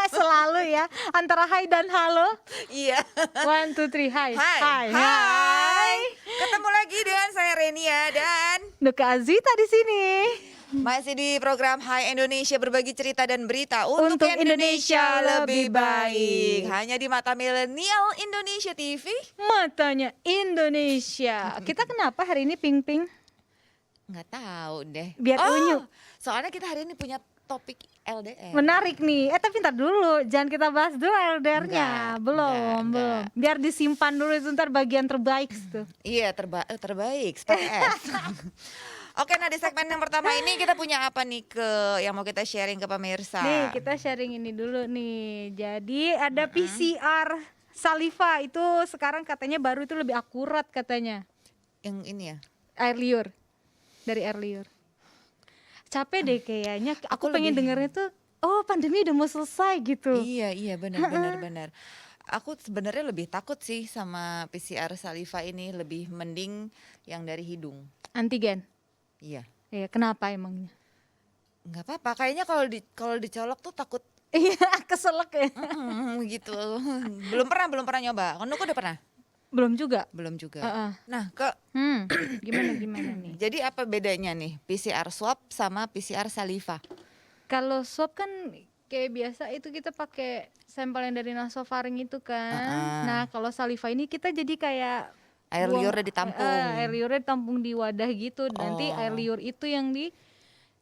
Selalu ya, antara hai dan halo. Iya. 1, 2, 3, hai. Hai. Ketemu lagi dengan saya Renia dan Nuka Azita di sini. masih di program Hai Indonesia, berbagi cerita dan berita Untuk untuk Indonesia lebih baik. Hanya di Mata Milenial Indonesia TV. Matanya Indonesia. Kita kenapa hari ini ping-ping? Nggak tahu deh. Biar unyu. Soalnya kita hari ini punya topik LDR. Menarik nih. Tapi ntar dulu, jangan kita bahas dulu LDR-nya. Belum. Biar disimpan dulu itu ntar bagian terbaik tuh. Iya, terbaik, seperti S. Oke, nah di segmen yang pertama ini kita punya apa nih yang mau kita sharing ke pemirsa? Nih, kita sharing ini dulu nih. Jadi ada PCR saliva itu sekarang katanya baru itu lebih akurat katanya. Yang ini ya? Air liur. Dari air liur. Capek deh kayaknya. Aku pengen dengernya tuh, oh pandemi udah mau selesai gitu. Iya benar. Aku sebenarnya lebih takut sih sama PCR saliva ini, lebih mending yang dari hidung. Antigen. Iya. Iya, kenapa emangnya? Nggak apa-apa, kayaknya kalau dicolok tuh takut Iya, keselak ya. gitu. Belum pernah nyoba. Kamu udah pernah? Belum juga. Belum juga. Uh-uh. Nah, Gimana nih? jadi apa bedanya nih PCR swab sama PCR saliva? Kalau swab kan kayak biasa itu kita pakai sampel yang dari nasofaring itu kan. Nah, kalau saliva ini kita jadi kayak Air liurnya ditampung. Air liurnya ditampung di wadah gitu. Nanti air liur itu yang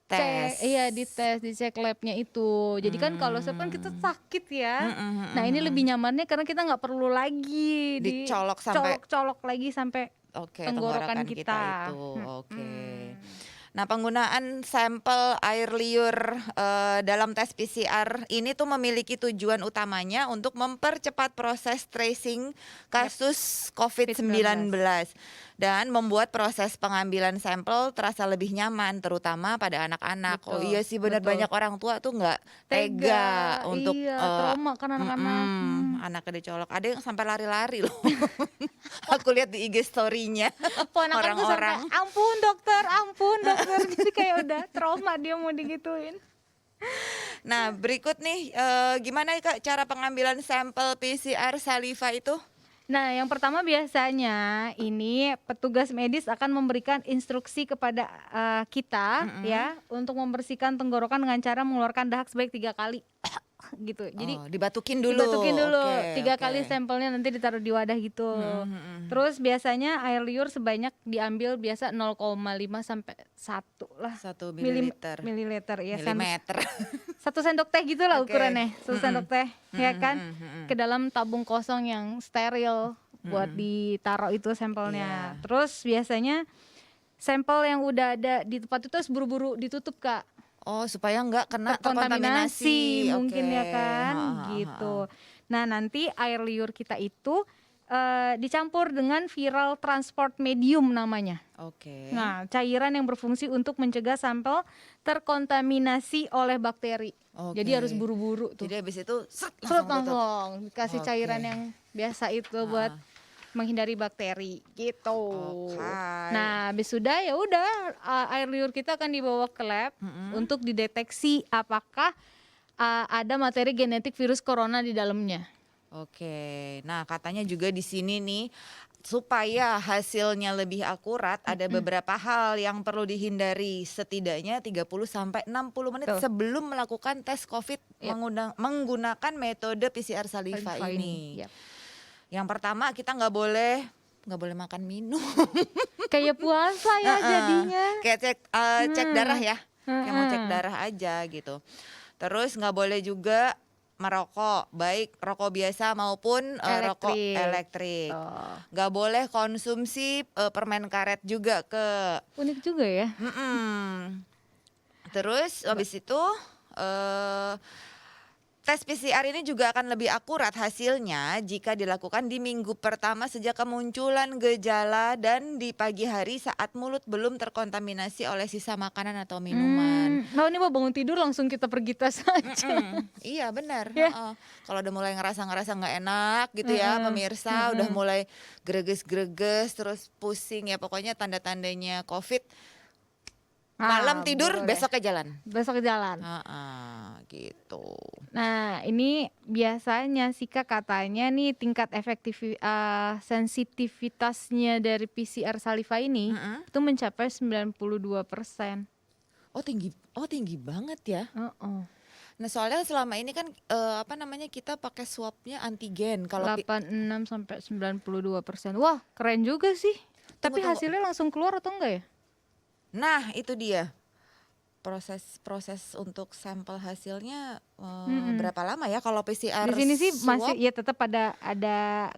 Tes. dicek labnya itu. Jadi kan kalau swab kan kita sakit ya. Nah, ini lebih nyamannya karena kita nggak perlu lagi colok lagi sampai tenggorokan kita itu. Oke. Nah, penggunaan sampel air liur dalam tes PCR ini tuh memiliki tujuan utamanya untuk mempercepat proses tracing kasus COVID-19 dan membuat proses pengambilan sampel terasa lebih nyaman, terutama pada anak-anak. Betul, Oh iya sih, benar, betul. banyak orang tua tuh nggak tega untuk trauma kan anak-anak. anaknya dicolok. Ada yang sampai lari-lari loh. Aku lihat di IG story-nya orang-orang. Ampun dokter. Jadi kayak udah trauma dia mau digituin. Nah, berikut nih gimana Kak cara pengambilan sampel PCR saliva itu? Nah, yang pertama biasanya ini petugas medis akan memberikan instruksi kepada kita ya untuk membersihkan tenggorokan dengan cara mengeluarkan dahak sebanyak 3 kali. Gitu. Jadi dibatukin dulu. 3 kali sampelnya nanti ditaruh di wadah gitu. Terus biasanya air liur sebanyak diambil biasa 0,5 sampai 1 lah. 1 mililiter. Ya, milimeter. 1 sendok teh gitu lah ukurannya. 1 sendok teh ya kan. Ke dalam tabung kosong yang steril buat ditaruh itu sampelnya. Terus biasanya sampel yang udah ada di tempat itu harus buru-buru ditutup, Kak. Oh, supaya nggak kena terkontaminasi mungkin ya kan gitu. Nah, nanti air liur kita itu dicampur dengan viral transport medium namanya. Oke. Nah, cairan yang berfungsi untuk mencegah sampel terkontaminasi oleh bakteri. Jadi harus buru-buru tuh. Jadi habis itu langsung kasih cairan yang biasa itu buat menghindari bakteri gitu. Nah, habis sudah ya udah air liur kita akan dibawa ke lab untuk dideteksi apakah ada materi genetik virus corona di dalamnya. Oke. Nah, katanya juga di sini nih supaya hasilnya lebih akurat ada beberapa hal yang perlu dihindari, setidaknya 30 sampai 60 menit sebelum melakukan tes COVID menggunakan metode PCR saliva ini. Yang pertama, kita nggak boleh makan minum. Kayak puasa ya jadinya. Kayak cek darah ya. Kayak mau cek darah aja gitu. Terus nggak boleh juga merokok, baik rokok biasa maupun rokok elektrik. Nggak boleh konsumsi permen karet juga Unik juga ya. Terus habis itu tes PCR ini juga akan lebih akurat hasilnya jika dilakukan di minggu pertama sejak kemunculan gejala dan di pagi hari saat mulut belum terkontaminasi oleh sisa makanan atau minuman. Nah, ini mau bangun tidur langsung kita pergi tes aja. Iya benar. Kalau udah mulai ngerasa nggak enak gitu ya pemirsa, udah mulai greges terus pusing ya, pokoknya tanda-tandanya COVID. Malam tidur, besok ke jalan. Besok ke jalan. Gitu. Nah, ini biasanya sih Kak katanya nih tingkat sensitivitasnya dari PCR saliva ini itu mencapai 92%. Oh tinggi banget ya. Heeh. Nah soalnya selama ini kan kita pakai swabnya antigen. Kalau 86 sampai 92%. Wah, keren juga sih. Tapi Tunggu. hasilnya langsung keluar atau enggak ya? Nah itu dia proses untuk sampel hasilnya berapa lama ya kalau PCR Di sini sih swab? masih ya tetap ada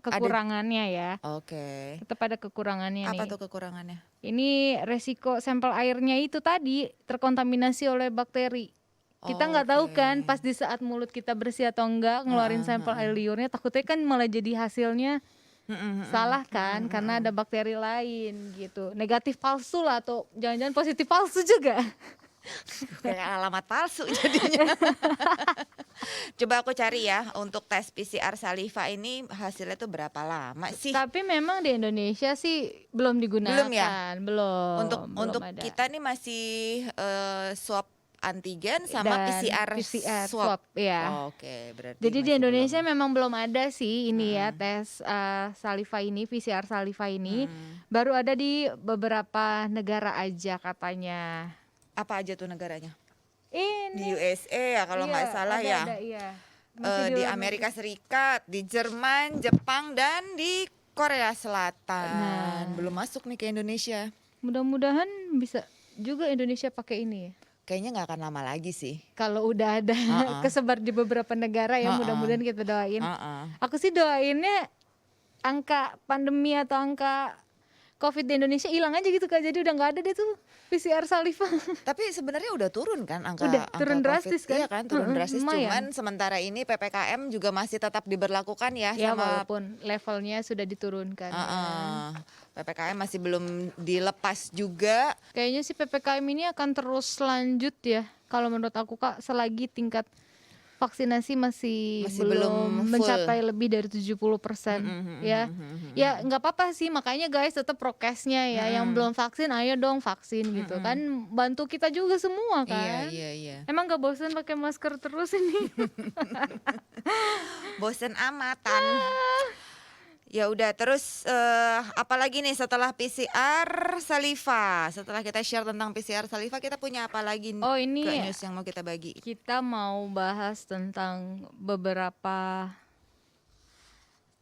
kekurangannya ya. Oke. Tetap ada kekurangannya Apa nih. tuh kekurangannya? Ini resiko sampel airnya itu tadi terkontaminasi oleh bakteri. Kita nggak tahu kan pas di saat mulut kita bersih atau enggak ngeluarin sampel air liurnya, takutnya kan malah jadi hasilnya salah kan karena ada bakteri lain gitu. Negatif palsu lah atau jangan-jangan positif palsu juga. Kayak alamat palsu jadinya. Coba aku cari ya untuk tes PCR saliva ini hasilnya tuh berapa lama sih? Tapi memang di Indonesia sih belum digunakan. Belum ya? Belum Untuk ada. kita nih masih swab antigen sama Dan PCR swab. ya. Oke, berarti Jadi di masih Indonesia belum. memang belum ada sih ini ya tes saliva ini, PCR saliva ini. Baru ada di beberapa negara aja katanya. Apa aja tuh negaranya? Ini Di USA ya kalau nggak salah ya. Ada, iya. Di Amerika Serikat, di Jerman, Jepang, dan di Korea Selatan. Belum masuk nih ke Indonesia. Mudah-mudahan bisa juga Indonesia pakai ini ya. Kayaknya nggak akan lama lagi sih. Kalau udah ada kesebar di beberapa negara ya, mudah-mudahan kita doain. Aku sih doainnya angka pandemi atau angka COVID di Indonesia hilang aja gitu Kak. Jadi udah nggak ada deh tuh PCR saliva. Tapi sebenarnya udah turun kan angka turun COVID. drastis kan? Iya kan, turun drastis. Lumayan. Cuman sementara ini PPKM juga masih tetap diberlakukan ya, Ya sama walaupun levelnya sudah diturunkan. PPKM masih belum dilepas juga. Kayaknya sih PPKM ini akan terus lanjut ya. Kalau menurut aku Kak, selagi tingkat vaksinasi masih belum full. mencapai lebih dari 70% ya. Ya nggak apa-apa sih, makanya guys tetap prokesnya ya. Yang belum vaksin ayo dong vaksin gitu kan, bantu kita juga semua kan. Iya. Emang nggak bosan pakai masker terus ini? Bosen amatan. Ya udah, terus apalagi nih setelah PCR saliva? Setelah kita share tentang PCR saliva, kita punya apa lagi Oh ini ke news yang mau kita bagi? kita mau bahas tentang beberapa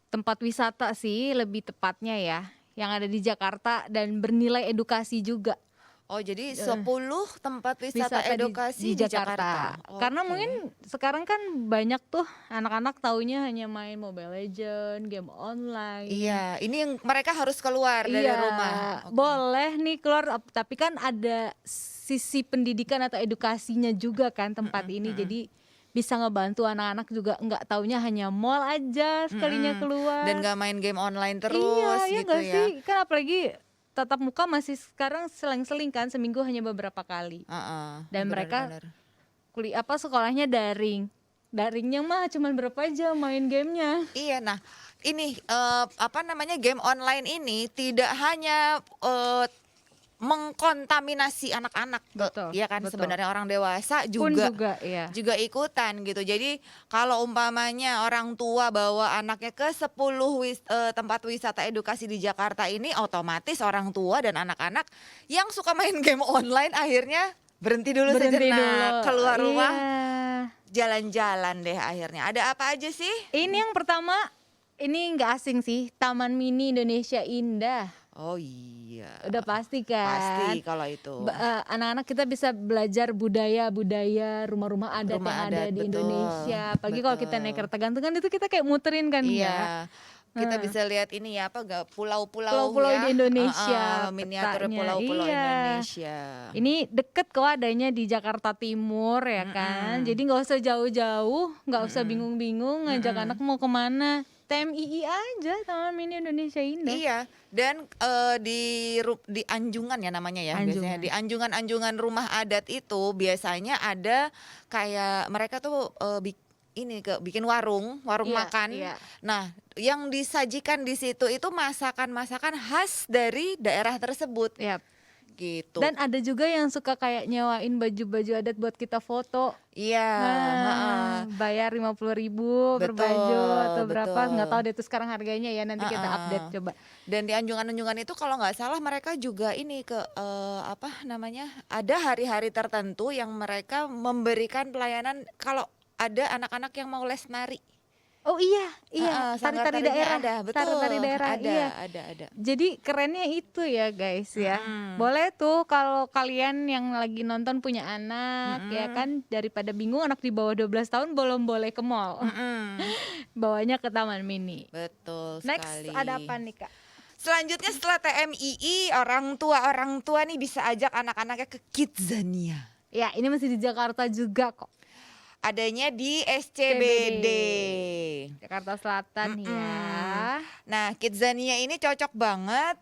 tempat wisata sih lebih tepatnya ya, yang ada di Jakarta dan bernilai edukasi juga. Oh jadi 10 tempat wisata edukasi di Jakarta. Karena mungkin sekarang kan banyak tuh anak-anak taunya hanya main Mobile Legend, game online. Iya, ini yang mereka harus keluar dari rumah. Boleh nih keluar, tapi kan ada sisi pendidikan atau edukasinya juga kan tempat ini. Jadi bisa ngebantu anak-anak juga nggak taunya hanya mall aja sekalinya keluar. Dan nggak main game online terus iya gitu gak ya. sih? Kan apalagi tatap muka masih sekarang seling-seling kan, seminggu hanya beberapa kali. Dan mereka sekolahnya daringnya mah cuman berapa jam main gamenya. Iya, nah ini game online ini tidak hanya mengkontaminasi anak-anak, ya kan, sebenarnya orang dewasa juga ikutan gitu. Jadi kalau umpamanya orang tua bawa anaknya ke 10 tempat wisata edukasi di Jakarta ini, otomatis orang tua dan anak-anak yang suka main game online akhirnya berhenti dulu sejenak, keluar rumah, jalan-jalan deh akhirnya. Ada apa aja sih? Ini yang pertama, ini nggak asing sih, Taman Mini Indonesia Indah. Oh iya. Udah pasti kan. Pasti kalau itu. Anak-anak kita bisa belajar budaya rumah-rumah adat yang ada di Indonesia. Apalagi kalau kita naik kereta gantungan itu kita kayak muterin kan. Iya. Kita bisa lihat ini ya, pulau-pulau ya, di Indonesia, miniatur pulau-pulau Indonesia. Ini deket kok adanya di Jakarta Timur ya kan. Jadi nggak usah jauh-jauh, nggak usah bingung-bingung ngajak anak mau kemana. TMII aja, Taman Mini Indonesia Indah. Iya, dan di Anjungan ya namanya ya, biasanya di Anjungan rumah adat itu biasanya ada kayak mereka tuh bikin warung makan. Iya. Nah, yang disajikan di situ itu masakan-masakan khas dari daerah tersebut. Yap. gitu. Dan ada juga yang suka kayak nyewain baju-baju adat buat kita foto. Iya, Bayar 50.000 per baju atau berapa, nggak tahu deh itu sekarang harganya ya, nanti kita update coba. Dan di anjungan-anjungan itu kalau nggak salah mereka juga ini ke apa namanya, ada hari-hari tertentu yang mereka memberikan pelayanan kalau ada anak-anak yang mau les nari. Oh iya, sanggar tari-tari tarinya daerah, ada, betul. tari-tari daerah, iya. Ada. Jadi kerennya itu ya guys ya. Boleh tuh kalau kalian yang lagi nonton punya anak ya kan, daripada bingung anak di bawah 12 tahun belum boleh ke mall. Bawanya ke Taman Mini. Betul Next sekali. ada apa nih Kak? Selanjutnya setelah TMII, orang tua nih bisa ajak anak-anaknya ke Kidzania. Ya, ini masih di Jakarta juga kok. Adanya di SCBD Jakarta Selatan ya. Nah, Kidzania ini cocok banget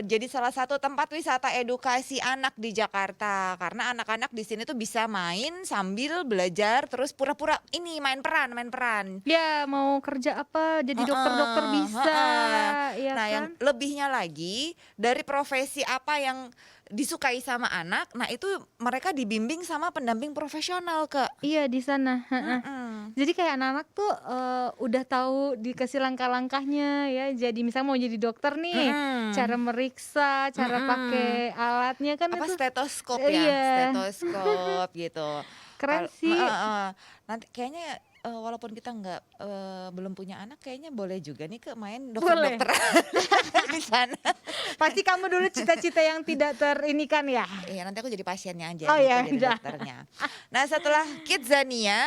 jadi salah satu tempat wisata edukasi anak di Jakarta, karena anak-anak di sini tuh bisa main sambil belajar, terus pura-pura ini main peran. Ya, mau kerja apa, jadi dokter-dokter bisa, ya nah, kan? yang lebihnya lagi dari profesi apa yang disukai sama anak, nah itu mereka dibimbing sama pendamping profesional Kak. Iya di sana. Jadi kayak anak-anak tuh udah tahu dikasih langkah-langkahnya ya. Jadi misalnya mau jadi dokter nih, cara meriksa, cara pakai alatnya kan apa itu stetoskop ya, iya. stetoskop gitu. Keren sih. Nanti kayaknya walaupun kita belum punya anak, kayaknya boleh juga nih ke main Boleh. dokter-dokteran di sana. Pasti kamu dulu cita-cita yang tidak terinikan ya. Iya, nanti aku jadi pasiennya aja, Oh gitu, iya, jadi udah. dokternya. Nah, setelah Kidzania,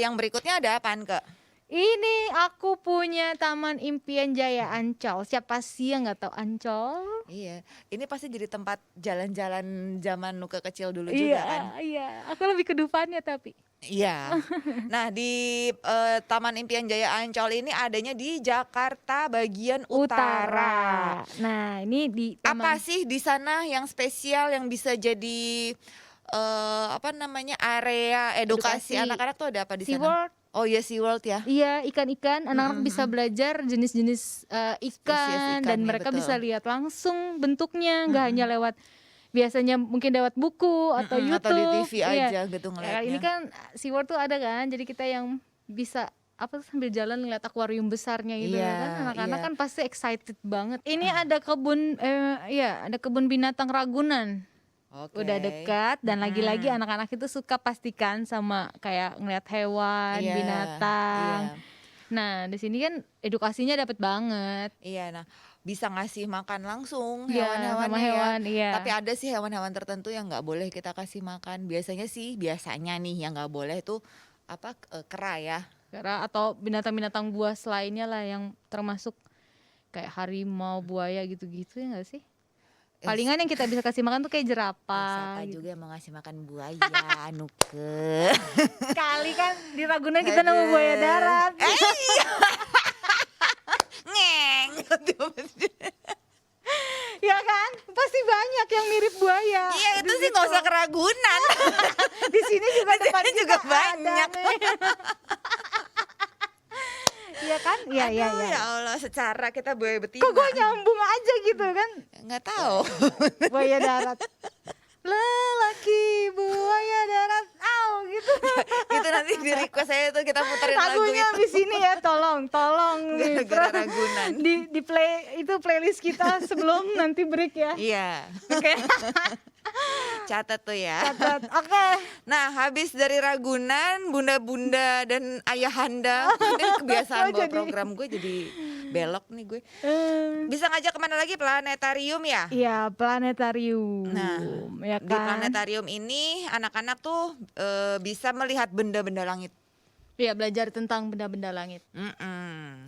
yang berikutnya ada apaan Kak? Ini aku punya Taman Impian Jaya Ancol. Siapa sih yang nggak tahu Ancol? Iya, ini pasti jadi tempat jalan-jalan zaman Nuke kecil dulu juga kan? Iya. Aku lebih ke Dufanya tapi. Iya. Nah, di Taman Impian Jaya Ancol ini adanya di Jakarta bagian utara. Nah, ini di Apa sih di sana yang spesial yang bisa jadi apa namanya, area edukasi anak-anak tuh ada apa di sana? SeaWorld. Oh iya, SeaWorld ya. Iya, ikan-ikan. Anak-anak bisa belajar jenis-jenis ikan, dan ya, mereka betul. bisa lihat langsung bentuknya, nggak hanya lewat biasanya mungkin lewat buku atau YouTube atau di TV iya. aja gitu ngeliatnya. Ini kan SeaWorld tuh ada kan, jadi kita yang bisa apa tuh sambil jalan ngeliat akuarium besarnya gitu kan, anak-anak kan pasti excited banget. Ini ada kebun ada kebun binatang Ragunan. Oke. Udah dekat, dan lagi-lagi anak-anak itu suka pastikan sama kayak ngeliat hewan, binatang. Nah, di sini kan edukasinya dapat banget. Iya, nah bisa ngasih makan langsung Iya, sama hewan-hewannya hewan, ya. iya. Tapi ada sih hewan-hewan tertentu yang nggak boleh kita kasih makan. Biasanya nih yang nggak boleh itu apa, kera ya. Kera atau binatang-binatang buas lainnya lah yang termasuk kayak harimau, buaya gitu-gitu ya nggak sih? Palingan yang kita bisa kasih makan tuh kayak jerapah. Siapa Gitu. juga yang mau ngasih makan buaya, Nuke. Sekali kan di Ragunan kita nemu buaya darat. Ngeng. Ya kan? Pasti banyak yang mirip buaya. Iya, itu sih nggak usah keragunan. Di sini juga tempat juga kita banyak. ada nih. Iya kan? Iya, iya, Aduh, iya. ya Allah, secara kita buaya betina. Kok gue nyambung aja gitu kan? Nggak tahu. Buaya darat. Lelaki buaya darat, gitu. Itu nanti di request saya tuh kita puterin lagu Lagunya itu. abis ini ya, tolong nih. Gara-gara Ragunan. Di play itu playlist kita sebelum nanti break ya. Iya. Oke. Catat tuh ya. Catat. Oke. Nah, habis dari Ragunan, bunda-bunda dan ayahanda, ini kebiasaan bawa program gue jadi belok nih gue. Bisa ngajak kemana lagi? Planetarium ya? Iya, planetarium. Nah, ya di kan? planetarium ini anak-anak tuh bisa melihat benda-benda langit. Iya, belajar tentang benda-benda langit.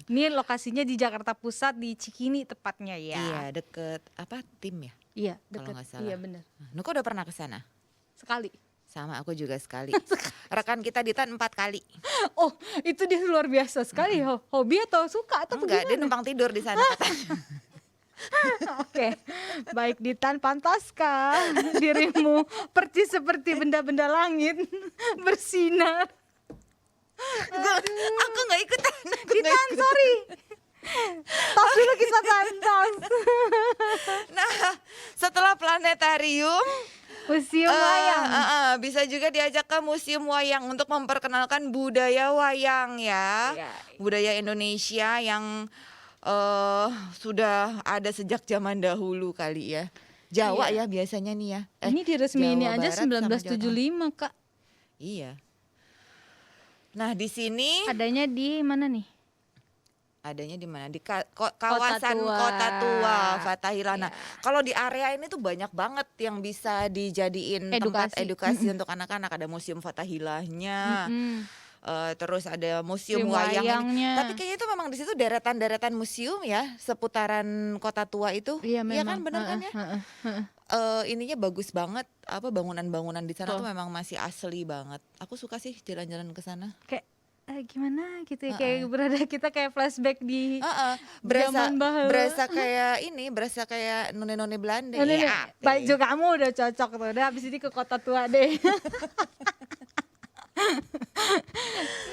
Ini lokasinya di Jakarta Pusat, di Cikini tepatnya ya. Iya, deket apa tim ya? Iya, Kalau dekat. nggak salah. Iya, benar. Nuko udah pernah ke sana? Sekali. Sama aku juga sekali. Rekan kita Ditan 4 kali. Oh, itu dia luar biasa sekali. Hobi atau suka atau Enggak, dia numpang tidur di sana katanya. Oke, baik Ditan, pantaskah dirimu percis seperti benda-benda langit bersinar? Aku nggak ikutan. Ditan, sorry. Tos dulu kita tos. Nah, setelah planetarium, Museum wayang. bisa juga diajak ke museum wayang untuk memperkenalkan budaya wayang ya. Iya. Budaya Indonesia yang sudah ada sejak zaman dahulu kali ya. Jawa ya biasanya nih ya. Ini diresmiin Jawa aja Barat sama Jawa Tengah. 1975, Kak. Iya. Nah, di sini Adanya di mana nih? adanya di mana? Di kawasan Tua. Kota Tua, Fathahillah. Nah, Iya. kalau di area ini tuh banyak banget yang bisa dijadiin tempat edukasi untuk anak-anak. Ada museum Fathahillahnya, terus ada museum Museum wayang ini. wayangnya. Tapi kayaknya itu memang di situ deretan-deretan museum ya, seputaran Kota Tua itu. Iya Iya memang. kan, bener kan ya? Ininya bagus banget, apa bangunan-bangunan di sana tuh memang masih asli banget. Aku suka sih jalan-jalan ke sana. Kayak gimana gitu ya, kayak berada kita kayak flashback di Berasa zaman bahula. berasa kayak none-none Belanda Ini nih, ya. baju kamu udah cocok tuh. Udah habis ini ke Kota Tua deh.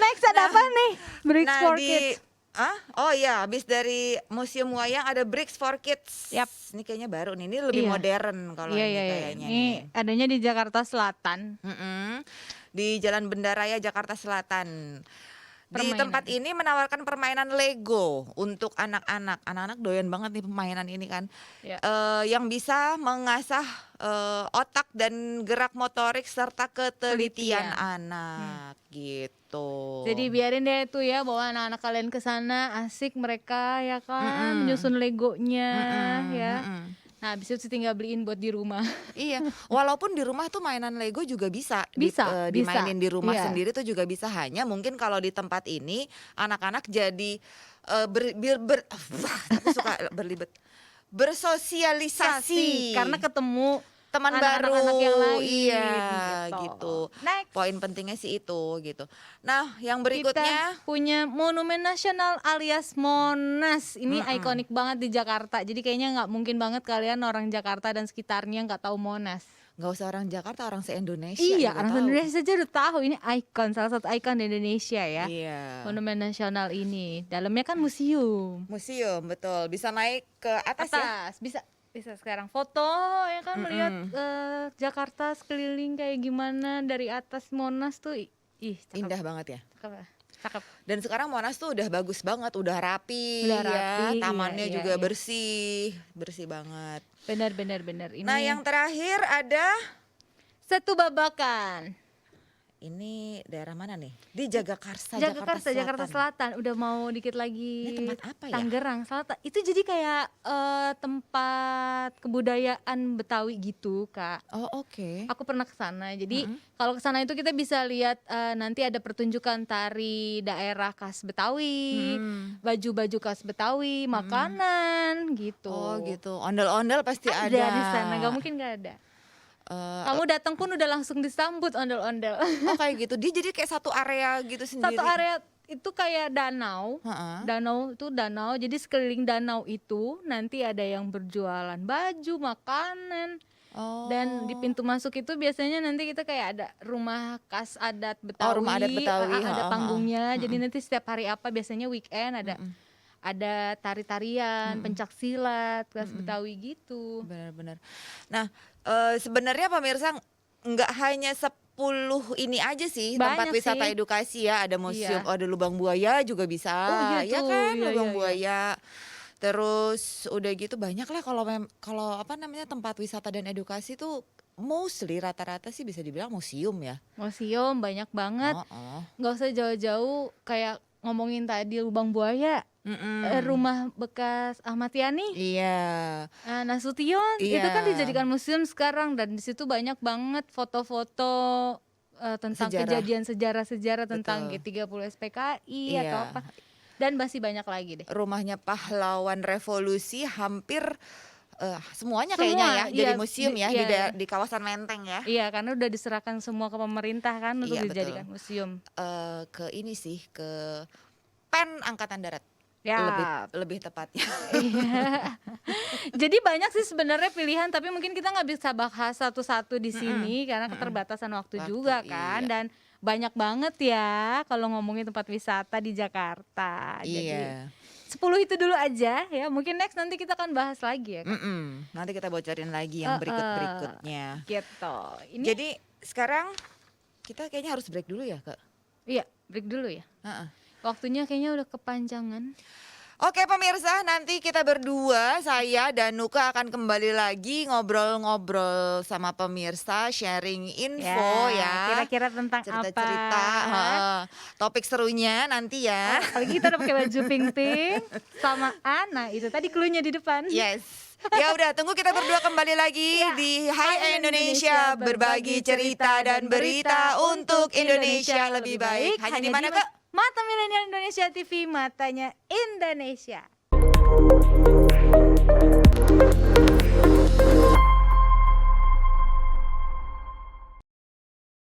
Next ada apa nih? Bricks for Kids. Oh iya, habis dari museum wayang ada Bricks for Kids. Yap. Ini kayaknya baru nih, ini lebih Iya. modern kalau Iya, ini iya, iya. kayaknya Ini nih. adanya di Jakarta Selatan. Di Jalan Bendaraya Jakarta Selatan. Di Permainan. tempat ini menawarkan permainan Lego untuk anak-anak. Anak-anak doyan banget nih permainan ini kan. Ya. Yang bisa mengasah otak dan gerak motorik serta ketelitian anak gitu. Jadi biarin deh tuh ya, bawa anak-anak kalian ke sana, asik mereka ya kan, menyusun Legonya ya. Nah, habis itu tinggal beliin buat di rumah. Iya, walaupun di rumah tuh mainan Lego juga bisa, Bisa, dimainin di rumah iya. sendiri tuh juga bisa. Hanya mungkin kalau di tempat ini anak-anak jadi aku suka berlibet, bersosialisasi Karena ketemu teman baru, anak-anak yang lain, iya gitu. gitu. Next. Poin pentingnya sih itu gitu. Nah, yang Kita berikutnya punya Monumen Nasional alias Monas. Ini ikonik banget di Jakarta. Jadi kayaknya nggak mungkin banget kalian orang Jakarta dan sekitarnya nggak tahu Monas. nggak usah orang Jakarta, orang se-Indonesia Iya, juga orang tahu. Indonesia saja udah tahu ini ikon, salah satu ikon di Indonesia ya. Iya. Monumen Nasional ini. Dalamnya kan museum. Museum, betul. Bisa naik ke atas ya. Bisa sekarang foto ya kan, melihat Jakarta sekeliling kayak gimana dari atas Monas tuh. Ih, cakep. Indah banget ya. Cakep. Dan sekarang Monas tuh udah bagus banget, udah rapi, Udah rapi, ya, tamannya iya, juga iya. bersih banget. Benar. Ini Nah, yang terakhir ada Setu Babakan. ini daerah mana nih? Di Jagakarsa, Jakarta Selatan. Udah mau dikit lagi. Ini tempat apa ya? Tangerang Selatan. Itu jadi kayak tempat kebudayaan Betawi gitu, Kak. Oh, oke. Aku pernah ke sana. Jadi kalau ke sana itu kita bisa lihat nanti ada pertunjukan tari daerah khas Betawi, baju-baju khas Betawi, makanan gitu. Oh, gitu. Ondel-ondel pasti ada. Di sana, nggak mungkin nggak ada. Kamu datang pun udah langsung disambut ondel-ondel. Oh, kayak gitu. Dia jadi kayak satu area gitu sendiri. Satu area itu kayak danau. Danau. Jadi sekeliling danau itu nanti ada yang berjualan baju, makanan. Oh. Dan di pintu masuk itu biasanya nanti kita kayak ada rumah khas adat Betawi. Rumah adat Betawi. Ada panggungnya. Jadi nanti setiap hari apa biasanya weekend ada tari-tarian, pencak silat, khas Betawi gitu. Benar-benar. Nah, sebenarnya pemirsa nggak hanya 10 ini aja sih tempat Banyak wisata sih. edukasi ya. Ada museum, Iya. ada lubang buaya juga bisa. Oh, iya Ya tuh. kan, Iya, lubang iya. buaya. Terus udah gitu banyak lah kalau apa namanya tempat wisata dan edukasi tuh mostly rata-rata sih bisa dibilang museum ya. Museum banyak banget. Oh. Nggak usah jauh-jauh kayak ngomongin tadi lubang buaya, rumah bekas Ahmad Yani. Iya. Nasution itu kan Iya. dijadikan museum sekarang dan di situ banyak banget foto-foto tentang Sejarah. kejadian sejarah-sejarah tentang Betul. G30 SPKI Iya. atau apa. Dan masih banyak lagi deh. Rumahnya pahlawan revolusi hampir semuanya Semua, kayaknya ya jadi iya, museum ya iya. di kawasan Menteng ya. Iya, karena udah diserahkan semua ke pemerintah kan untuk Iya, dijadikan betul. museum. Ke ini sih ke PEN Angkatan Darat Ya. lebih tepatnya. Jadi banyak sih sebenarnya pilihan, tapi mungkin kita nggak bisa bahas satu-satu di sini karena keterbatasan waktu juga kan. Iya. Dan banyak banget ya kalau ngomongin tempat wisata di Jakarta. Jadi Iya. 10 itu dulu aja ya. Mungkin next nanti kita akan bahas lagi ya Kak. Nanti kita bocorin lagi yang berikut-berikutnya. Gitu. Ini Jadi sekarang kita kayaknya harus break dulu ya, Kak. iya, break dulu ya. Waktunya kayaknya udah kepanjangan. Oke pemirsa, nanti kita berdua, saya dan Nuka akan kembali lagi ngobrol-ngobrol sama pemirsa, sharing info ya. Kira-kira tentang Cerita-cerita, topik serunya nanti ya. Apalagi kita udah pakai baju pink-pink sama Ana, itu tadi cluenya di depan. Yes. Ya udah, tunggu kita berdua kembali lagi di Hai Indonesia, berbagi cerita dan berita untuk Indonesia lebih baik. Hanya di mana, Kak? Mata Milenial Indonesia TV, matanya Indonesia.